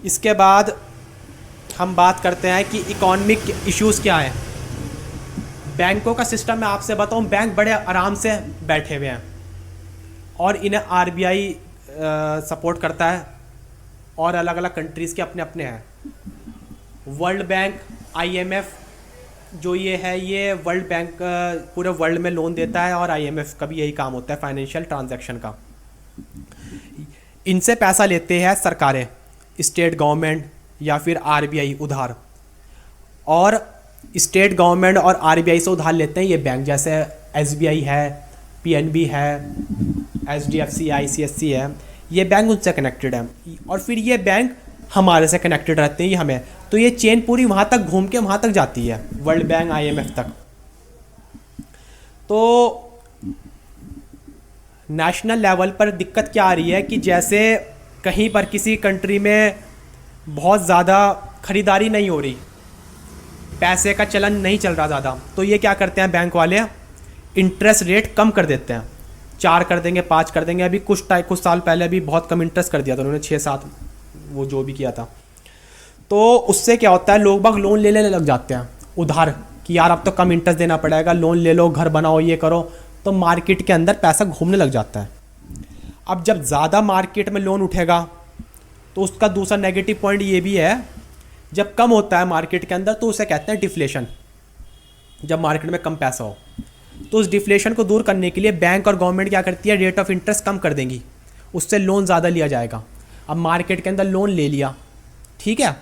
इसके बाद हम बात करते हैं कि इकोनॉमिक इश्यूज़ क्या है। बैंकों का सिस्टम मैं आपसे बताऊं, बैंक बड़े आराम से बैठे हुए हैं और इन्हें आरबीआई सपोर्ट करता है और अलग अलग कंट्रीज़ के अपने अपने हैं। वर्ल्ड बैंक, आईएमएफ जो ये है, ये वर्ल्ड बैंक पूरे वर्ल्ड में लोन देता है और आईएमएफ का भी यही काम होता है, फाइनेंशियल ट्रांजैक्शन का। इनसे पैसा लेते हैं सरकारें, स्टेट गवर्नमेंट या फिर आरबीआई उधार, और स्टेट गवर्नमेंट और आरबीआई से उधार लेते हैं ये बैंक, जैसे एसबीआई है, पीएनबी है, एचडीएफसी, आईसीएससी है। ये बैंक उनसे कनेक्टेड है और फिर ये बैंक हमारे से कनेक्टेड रहते हैं, ये हमें। तो ये चेन पूरी वहाँ तक घूम के वहाँ तक जाती है, वर्ल्ड बैंक, आईएमएफ तक। तो नेशनल लेवल पर दिक्कत क्या आ रही है कि जैसे कहीं पर किसी कंट्री में बहुत ज़्यादा ख़रीदारी नहीं हो रही, पैसे का चलन नहीं चल रहा ज़्यादा, तो ये क्या करते हैं बैंक वाले, इंटरेस्ट रेट कम कर देते हैं। 4 कर देंगे, 5 कर देंगे। अभी कुछ साल पहले भी बहुत कम इंटरेस्ट कर दिया था उन्होंने, 6-7, वो जो भी किया था। तो उससे क्या होता है, लोग बाग लोन लेने लग जाते हैं उधार, कि यार अब तो कम इंटरेस्ट देना पड़ेगा, लोन ले लो, घर बनाओ, ये करो। तो मार्केट के अंदर पैसा घूमने लग जाता है। अब जब ज़्यादा मार्केट में लोन उठेगा तो उसका दूसरा नेगेटिव पॉइंट ये भी है, जब कम होता है मार्केट के अंदर तो उसे कहते हैं डिफ्लेशन। जब मार्केट में कम पैसा हो तो उस डिफ्लेशन को दूर करने के लिए बैंक और गवर्नमेंट क्या करती है, रेट ऑफ इंटरेस्ट कम कर देंगी, उससे लोन ज़्यादा लिया जाएगा। अब मार्केट के अंदर लोन ले लिया, ठीक है।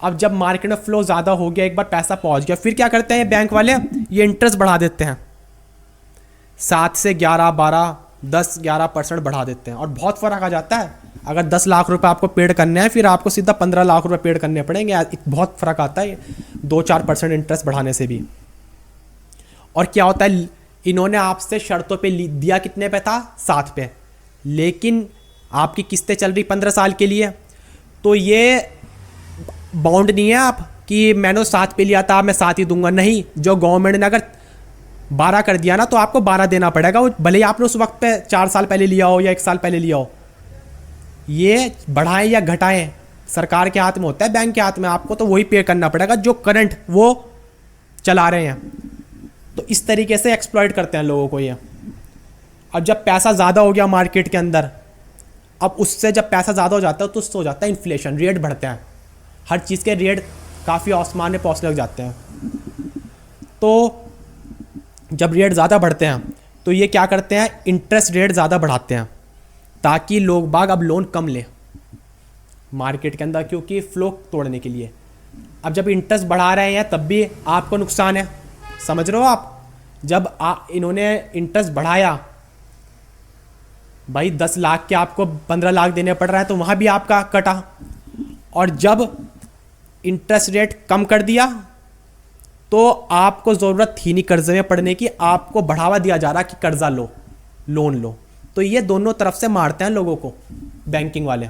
अब जब मार्केट में फ्लो ज़्यादा हो गया, एक बार पैसा पहुंच गया, फिर क्या करते हैं बैंक वाले, ये इंटरेस्ट बढ़ा देते हैं, 7 से 11, 12, 10, 11% बढ़ा देते हैं और बहुत फ़र्क आ जाता है। अगर 10 लाख रुपए आपको पेड करने हैं, फिर आपको सीधा 15 लाख रुपए पेड करने पड़ेंगे। बहुत फ़र्क आता है 2-4% इंटरेस्ट बढ़ाने से भी। और क्या होता है, इन्होंने आपसे शर्तों पे दिया, कितने पे था, 7 पे, लेकिन आपकी किस्तें चल रही 15 साल के लिए, तो ये बाउंड नहीं है आप कि मैंने 7 पे लिया था, मैं 7 ही दूंगा। नहीं, जो गवर्नमेंट ने अगर 12 कर दिया ना, तो आपको 12 देना पड़ेगा, वो भले ही आपने उस वक्त पे 4 साल पहले लिया हो या 1 साल पहले लिया हो। ये बढ़ाएं या घटाएं सरकार के हाथ में होता है, बैंक के हाथ में। आपको तो वही पे करना पड़ेगा जो करंट वो चला रहे हैं। तो इस तरीके से एक्सप्लॉइट करते हैं लोगों को ये। अब जब पैसा ज़्यादा हो गया मार्केट के अंदर, अब उससे जब पैसा ज़्यादा हो जाता है तो उससे हो जाता है इन्फ्लेशन, रेट बढ़ते हैं, हर चीज़ के रेट काफ़ी आसमान में पहुँचने लग जाते हैं। तो जब रेट ज़्यादा बढ़ते हैं तो ये क्या करते हैं, इंटरेस्ट रेट ज़्यादा बढ़ाते हैं ताकि लोग बाग अब लोन कम लें मार्केट के अंदर, क्योंकि फ्लो तोड़ने के लिए। अब जब इंटरेस्ट बढ़ा रहे हैं तब भी आपको नुकसान है, समझ रहे हो आप। जब इन्होंने इंटरेस्ट बढ़ाया, भाई 10 लाख के आपको 15 लाख देने पड़ रहा है, तो वहाँ भी आपका कटा। और जब इंटरेस्ट रेट कम कर दिया तो आपको ज़रूरत थी नहीं कर्जे में पड़ने की, आपको बढ़ावा दिया जा रहा कि कर्जा लो, लोन लो। तो ये दोनों तरफ से मारते हैं लोगों को बैंकिंग वाले।